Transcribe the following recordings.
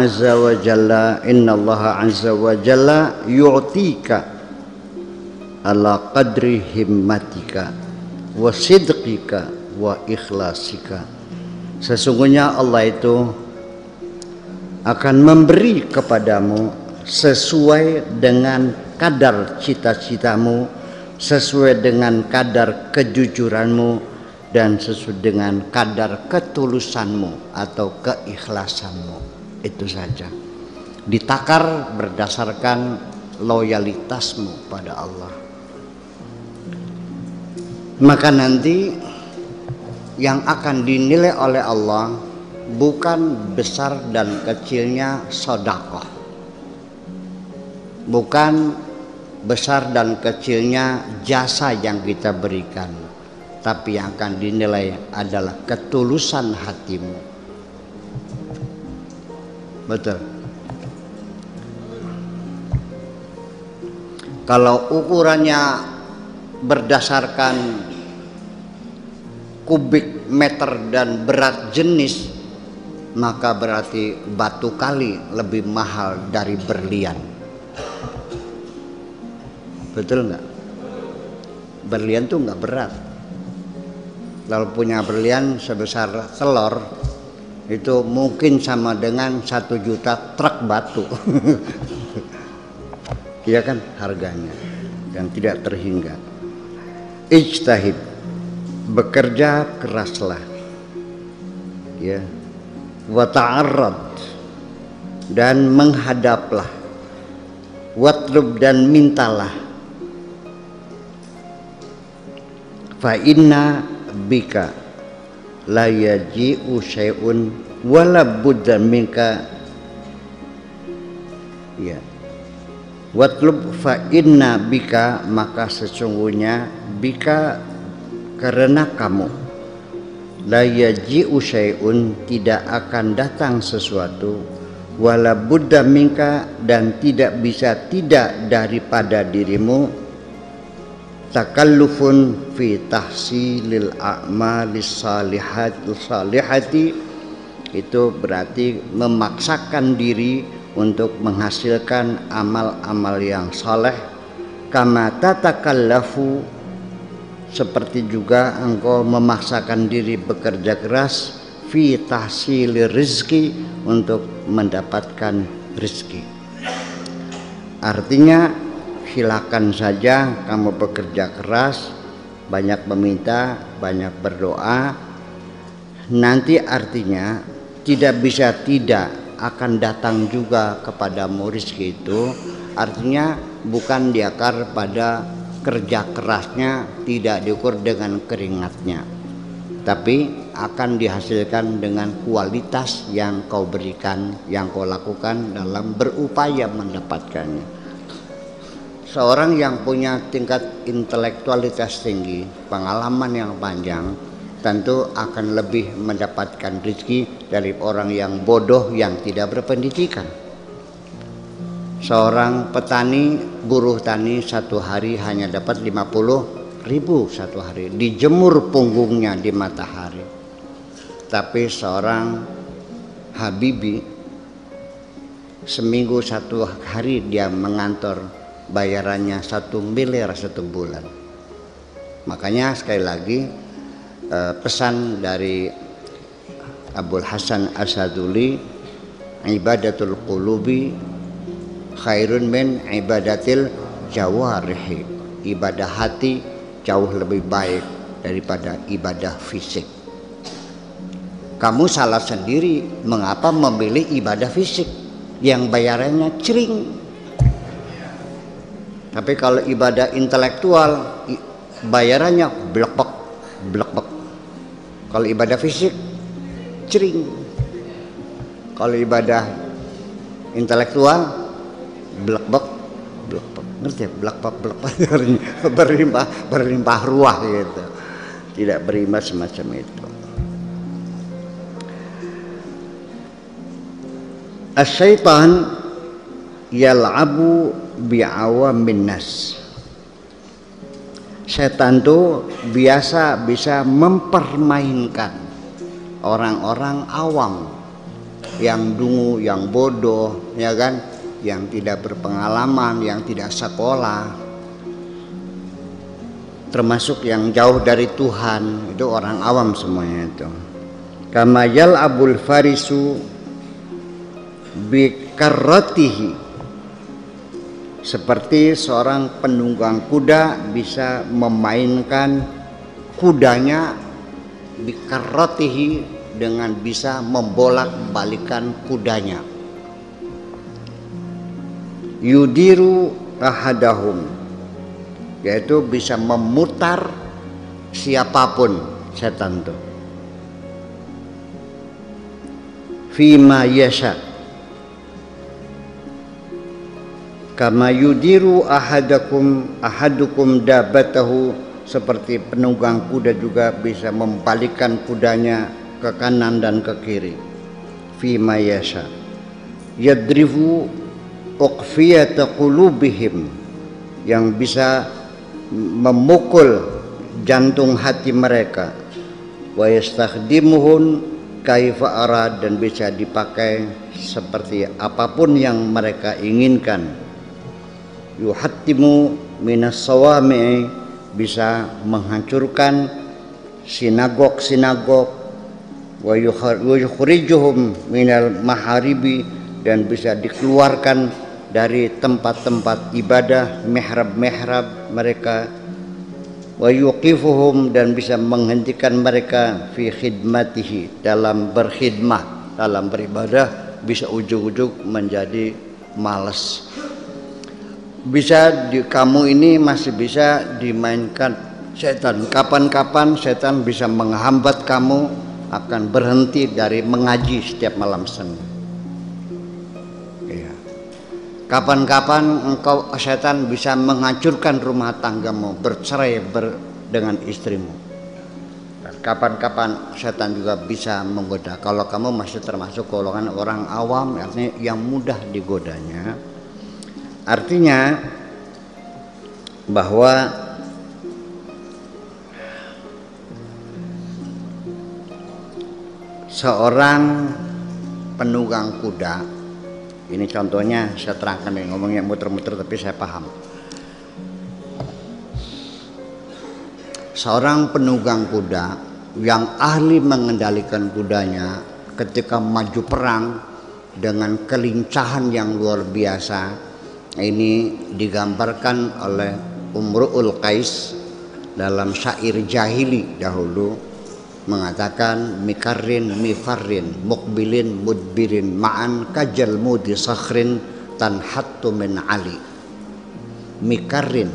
azza wa jalla, innallaha azza wa jalla yu'tika ala qadri himmatika wa sidqika wa ikhlasika. Sesungguhnya Allah itu akan memberi kepadamu sesuai dengan kadar cita-citamu, sesuai dengan kadar kejujuranmu, dan sesuai dengan kadar ketulusanmu atau keikhlasanmu. Itu saja. Ditakar berdasarkan loyalitasmu pada Allah. Maka nanti yang akan dinilai oleh Allah bukan besar dan kecilnya sedekah, bukan besar dan kecilnya jasa yang kita berikan, tapi yang akan dinilai adalah ketulusan hatimu. Betul. Kalau ukurannya berdasarkan kubik meter dan berat jenis, maka berarti batu kali lebih mahal dari berlian. Betul nggak? Berlian tuh nggak berat. Kalau punya berlian sebesar telur itu mungkin sama dengan 1 juta truk batu. Iya kan harganya yang tidak terhingga. Ijtahid, bekerja keraslah, ya. Wa ta'arrad, dan menghadaplah. Watlub, dan mintalah. Fa inna bika la yaji'u syai'un wala budda minka, ya. Watlub, fa inna bika, maka sesungguhnya bika, karena kamu, la yaji'u syai'un, tidak akan datang sesuatu, wala budda minka, dan tidak bisa tidak daripada dirimu, takallufun fi tahsilil a'malis salihati, itu berarti memaksakan diri untuk menghasilkan amal-amal yang saleh. Kama tatakallafu, seperti juga engkau memaksakan diri bekerja keras, fi tahsilir rizki, untuk mendapatkan rezeki. Artinya silakan saja kamu bekerja keras, banyak meminta, banyak berdoa. Nanti artinya tidak bisa tidak akan datang juga kepadamu rezeki itu. Artinya bukan diakar pada kerja kerasnya, tidak diukur dengan keringatnya, tapi akan dihasilkan dengan kualitas yang kau berikan, yang kau lakukan dalam berupaya mendapatkannya. Seorang yang punya tingkat intelektualitas tinggi, pengalaman yang panjang, tentu akan lebih mendapatkan rezeki dari orang yang bodoh yang tidak berpendidikan. Seorang petani, buruh tani, satu hari hanya dapat 50.000 satu hari, dijemur punggungnya di matahari. Tapi seorang Habibi, seminggu satu hari dia mengantor, bayarannya 1 miliar satu bulan. Makanya sekali lagi pesan dari Abul Hasan Asaduli, ibadatul qulubi khairun min ibadatil jawarihi, ibadah hati jauh lebih baik daripada ibadah fisik. Kamu salah sendiri mengapa memilih ibadah fisik yang bayarannya cering. Tapi kalau ibadah intelektual bayarannya blek-blek, blek-blek. Kalau ibadah fisik cering. Kalau ibadah intelektual blek-blek, blek-blek. Ngerti ya? Blek-blek, blek-blek. berlimpah ruah gitu. Tidak berimbas semacam itu. Asyaitan yal'abu bi'awamin nas. Setan itu biasa bisa mempermainkan orang-orang awam. yang dungu, yang bodoh, ya kan, yang tidak berpengalaman, yang tidak sekolah, termasuk yang jauh dari Tuhan, itu orang awam semuanya itu. Kama yal'abul farisu bikarratihi, seperti seorang penunggang kuda bisa memainkan kudanya bikarratihi, dengan bisa membolak-balikan kudanya. Yudiru ahadahum, yaitu bisa memutar siapapun setan itu. Fima yasha, kama yudiru ahadukum dabatahu, seperti penunggang kuda juga bisa membalikkan kudanya ke kanan dan ke kiri. Fima yasha yadrifu uqfiyata qulubihim, yang bisa memukul jantung hati mereka. Wa yastakhdimuhun kaifa arad, dan bisa dipakai seperti apapun yang mereka inginkan. Yuhattimu minas sawami, bisa menghancurkan sinagog-sinagog. Wa yukhrijuhum minal maharibi, dan bisa dikeluarkan dari tempat-tempat ibadah, mihrab-mihrab mereka. Wa yuqifuhum, dan bisa menghentikan mereka fi khidmatihi, dalam berkhidmah, dalam beribadah, bisa ujug-ujug menjadi malas. Bisa kamu ini masih bisa dimainkan setan. Kapan-kapan setan bisa menghambat kamu akan berhenti dari mengaji setiap malam Senin. Ya. Kapan-kapan engkau setan bisa menghancurkan rumah tanggamu, bercerai dengan istrimu. Kapan-kapan setan juga bisa menggoda. Kalau kamu masih termasuk golongan orang awam, artinya yang mudah digodanya, artinya bahwa seorang penunggang kuda, ini contohnya saya terangkan, ngomongnya muter-muter tapi saya paham. Seorang penunggang kuda yang ahli mengendalikan kudanya ketika maju perang dengan kelincahan yang luar biasa, ini digambarkan oleh Umru'ul Qais dalam syair jahili dahulu, mengatakan mikarrin mifarrin mukbilin mudbirin ma'an kajal mudi sakhrin tanhattu min ali. Mikarrin,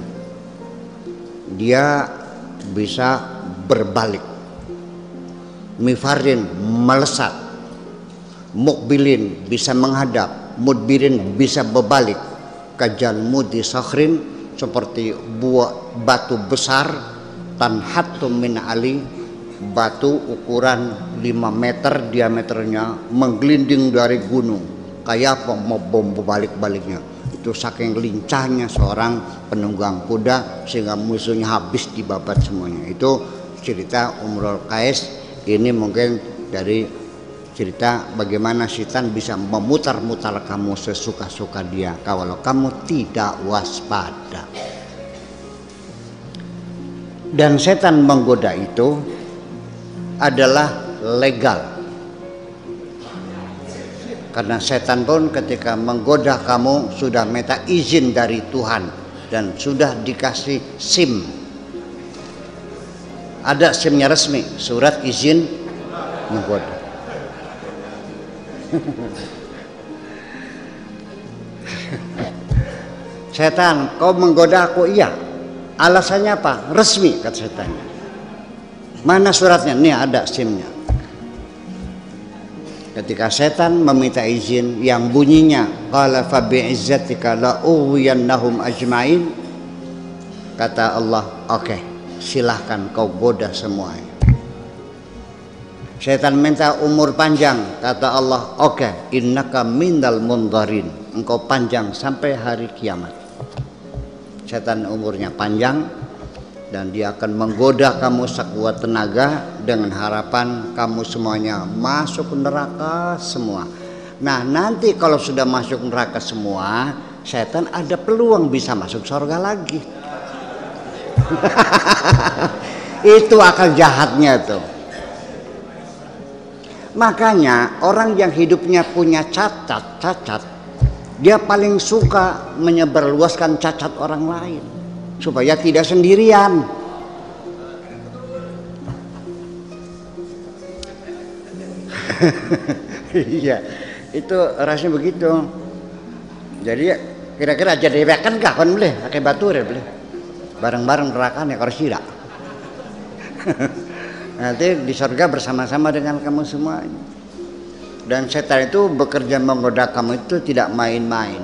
dia bisa berbalik, mifarrin melesat, mukbilin bisa menghadap, mudbirin bisa berbalik, kajal mudi sakhrin seperti buah batu besar, tanhattu min ali, batu ukuran 5 meter diameternya menggelinding dari gunung, kayak apa mau bom balik-baliknya. Itu saking lincahnya seorang penunggang kuda sehingga musuhnya habis dibabat semuanya. Itu cerita Umrul Qais. Ini mungkin dari cerita bagaimana setan bisa memutar-mutar kamu sesuka-suka dia kalau kamu tidak waspada. Dan setan menggoda itu adalah legal, karena setan pun ketika menggoda kamu sudah minta izin dari Tuhan dan sudah dikasih SIM, ada SIM-nya resmi, surat izin menggoda. Setan, kau menggoda aku? Iya. Alasannya apa? Resmi, kata setannya. Mana suratnya? Nih ada SIM-nya. Ketika setan meminta izin yang bunyinya qala fa bi'izzatika la ughwiyannahum ajmain, kata Allah, oke, silahkan kau goda semuanya. Setan minta umur panjang, kata Allah, oke, innaka minal mundharin, engkau panjang sampai hari kiamat. Setan umurnya panjang dan dia akan menggoda kamu sekuat tenaga dengan harapan kamu semuanya masuk neraka semua. Nah nanti kalau sudah masuk neraka semua, setan ada peluang bisa masuk surga lagi. Itu akal jahatnya tuh. Makanya orang yang hidupnya punya cacat, dia paling suka menyebarluaskan cacat orang lain supaya tidak sendirian. Iya, itu rasanya begitu. Jadi kira-kira aja dewekan kah kon boleh pakai batu ya boleh. Bareng-bareng nerakane kalau tidak. Nanti di surga bersama-sama dengan kamu semua. Dan setan itu bekerja menggoda kamu itu tidak main-main.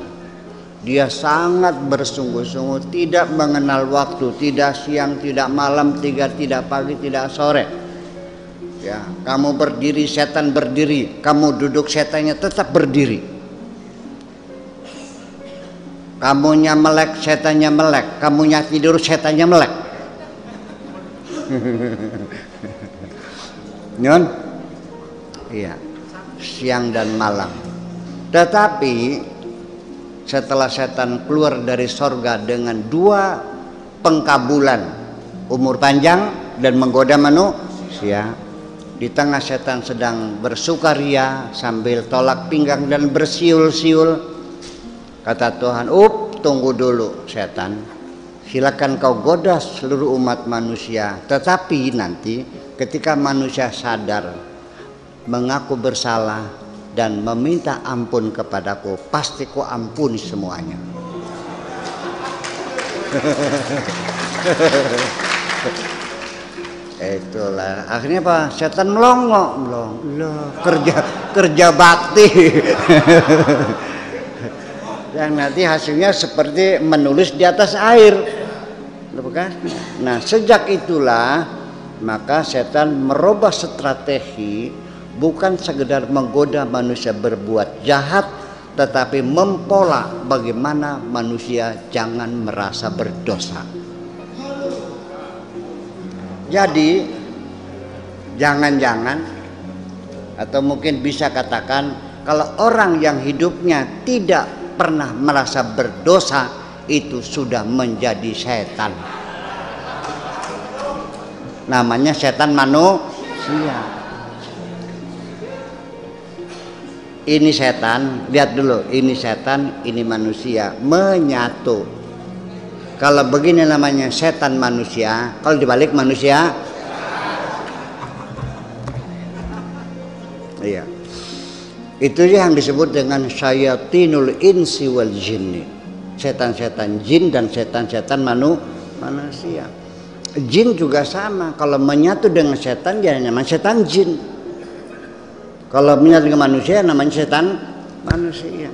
Dia sangat bersungguh-sungguh, tidak mengenal waktu, tidak siang, tidak malam, tidak pagi, tidak sore. Ya, kamu berdiri, setan berdiri. Kamu duduk, setannya tetap berdiri. Kamunya melek, setannya melek. Kamunya tidur, setannya melek. Nyon? Iya, siang dan malam. Tetapi setelah setan keluar dari sorga dengan 2 pengkabulan, umur panjang dan menggoda manusia, di tengah setan sedang bersukaria sambil tolak pinggang dan bersiul-siul, kata Tuhan, tunggu dulu setan, silakan kau goda seluruh umat manusia, tetapi nanti ketika manusia sadar, mengaku bersalah dan meminta ampun kepadaku, pasti ku ampuni semuanya. Itulah akhirnya apa? Setan melongo, kerja bakti. Yang nanti hasilnya seperti menulis di atas air. Nah, sejak itulah maka setan merubah strategi, bukan sekedar menggoda manusia berbuat jahat, tetapi mempola bagaimana manusia jangan merasa berdosa. Jadi jangan-jangan, atau mungkin bisa katakan, kalau orang yang hidupnya tidak pernah merasa berdosa, itu sudah menjadi setan. Namanya setan manusia. Ini setan, lihat dulu, ini setan, ini manusia menyatu. Kalau begini namanya setan manusia, kalau dibalik manusia, iya. Itu yang disebut dengan syayatinul insi wal jinni. Setan-setan jin dan setan-setan manusia. Jin juga sama, kalau menyatu dengan setan dia namanya setan jin. Kalau menyatu dengan manusia namanya setan manusia.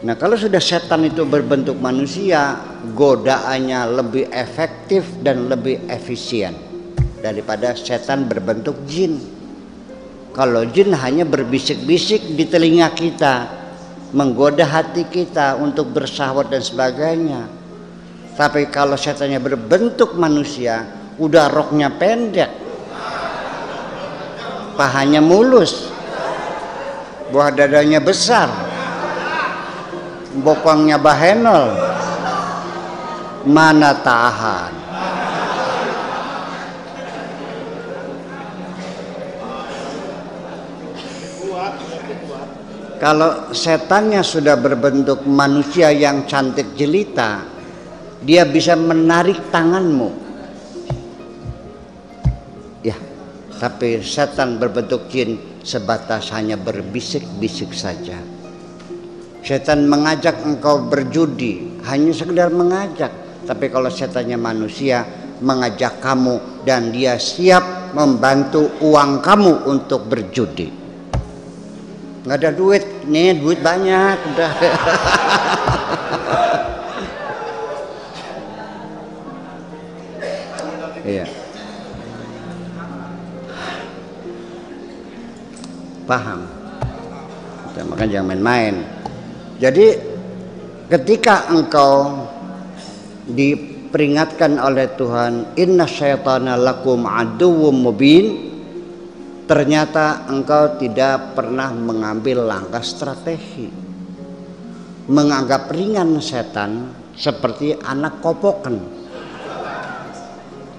Nah, kalau sudah setan itu berbentuk manusia, godaannya lebih efektif dan lebih efisien daripada setan berbentuk jin. Kalau jin hanya berbisik-bisik di telinga kita, menggoda hati kita untuk bersyahwat dan sebagainya. Tapi kalau setannya berbentuk manusia, udah roknya pendek, pahanya mulus, buah dadanya besar, bokongnya bahenol, mana tahan. Kalau setannya sudah berbentuk manusia yang cantik jelita, dia bisa menarik tanganmu. Ya, tapi setan berbentuk jin sebatas hanya berbisik-bisik saja. Setan mengajak engkau berjudi, hanya sekedar mengajak. Tapi kalau setannya manusia, mengajak kamu dan dia siap membantu uang kamu untuk berjudi. Nggak ada duit, nih duit banyak udah. Iya. Paham? Makanya jangan main-main. Jadi ketika engkau diperingatkan oleh Tuhan, inna syaitana lakum aduwwum mubin, ternyata engkau tidak pernah mengambil langkah strategi, menganggap ringan setan seperti anak kopokan,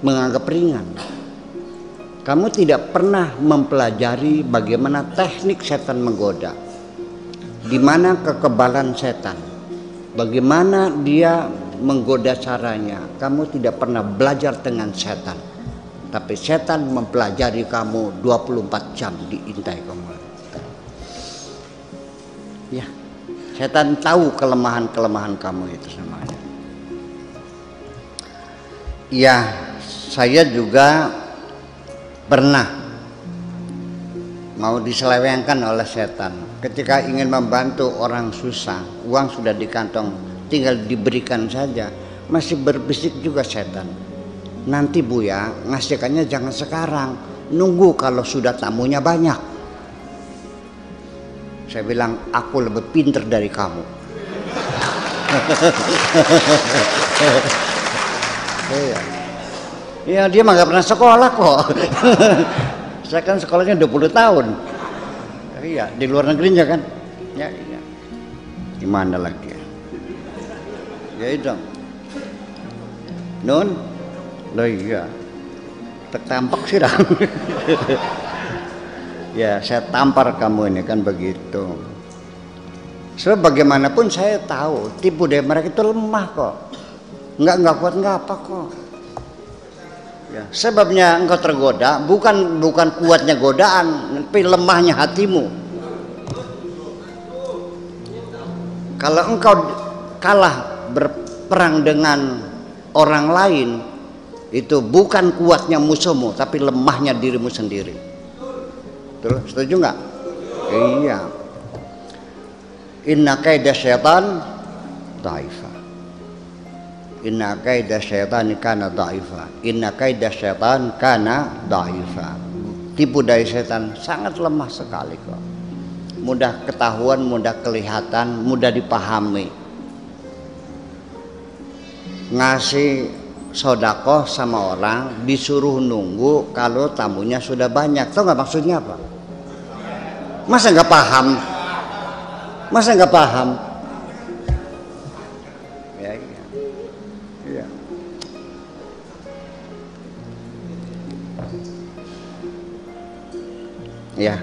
menganggap ringan. Kamu tidak pernah mempelajari bagaimana teknik setan menggoda, di mana kekebalan setan, bagaimana dia menggoda caranya. Kamu tidak pernah belajar dengan setan, tapi setan mempelajari kamu 24 jam diintai kamu. Ya, setan tahu kelemahan-kelemahan kamu itu semuanya. Ya, saya juga pernah mau diselewengkan oleh setan. Ketika ingin membantu orang susah, uang sudah di kantong, tinggal diberikan saja, masih berbisik juga setan. Nanti Buya, ngasihkannya jangan sekarang, nunggu kalau sudah tamunya banyak. Saya bilang, aku lebih pinter dari kamu. Ya, dia mah gak pernah sekolah kok. Saya kan sekolahnya 20 tahun. Iya, di luar negerinya kan. Ya, iya. Gimana lagi ya? Ya itu. Nun, loh iya. Tertampak sih dah. Ya, saya tampar kamu ini kan begitu. Sebab bagaimanapun saya tahu tipu daya mereka itu lemah kok. Enggak kuat enggak apa kok. Ya, sebabnya engkau tergoda bukan kuatnya godaan, tapi lemahnya hatimu. Kalau engkau kalah berperang dengan orang lain, itu bukan kuatnya musuhmu, tapi lemahnya dirimu sendiri. Terus setuju nggak? Iya. Inna kaida syaitan dha'ifa. Inna kaida syaitan kana dha'ifa. Inna kaida syaitan kana dha'ifa. Tipu daya setan sangat lemah sekali kok. Mudah ketahuan, mudah kelihatan, mudah dipahami. Ngasih sodakoh sama orang disuruh nunggu kalau tamunya sudah banyak. Tahu nggak maksudnya apa? Masa nggak paham? Masa nggak paham? Ya, iya. Iya. Ya,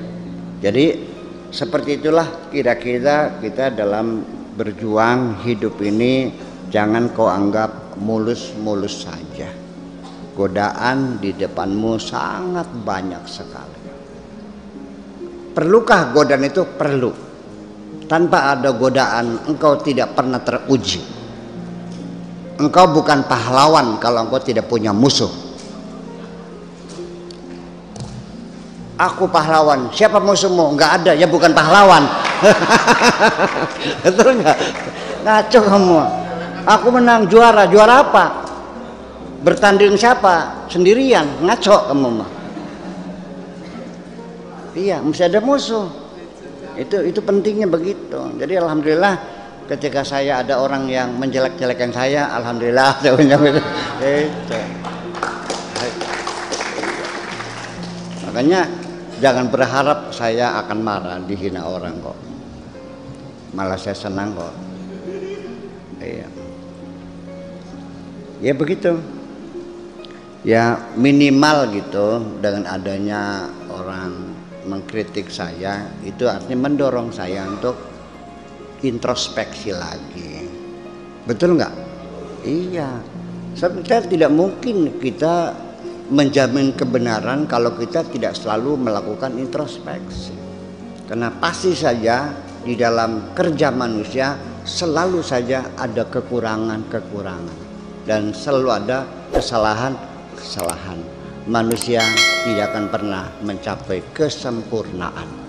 jadi seperti itulah kira-kira kita dalam berjuang hidup ini. Jangan kau anggap mulus-mulus saja. Godaan di depanmu sangat banyak sekali. Perlukah godaan itu? Perlu. Tanpa ada godaan engkau tidak pernah teruji. Engkau bukan pahlawan kalau engkau tidak punya musuh. Aku pahlawan. Siapa musuhmu? Enggak ada, ya bukan pahlawan. Betul enggak? Ngaco kamu. Aku menang juara apa? Bertanding siapa? Sendirian, ngaco kamu mah. Iya, mesti ada musuh. Itu pentingnya begitu. Jadi alhamdulillah ketika saya ada orang yang menjelek-jelekan saya, alhamdulillah itu. Makanya jangan berharap saya akan marah dihina orang kok. Malah saya senang kok. Iya. Ya begitu. Ya minimal gitu dengan adanya orang mengkritik saya itu artinya mendorong saya untuk introspeksi lagi. Betul nggak? Iya. Sebenarnya tidak mungkin kita menjamin kebenaran kalau kita tidak selalu melakukan introspeksi. Karena pasti saja di dalam kerja manusia selalu saja ada kekurangan-kekurangan dan selalu ada kesalahan-kesalahan. Manusia tidak akan pernah mencapai kesempurnaan.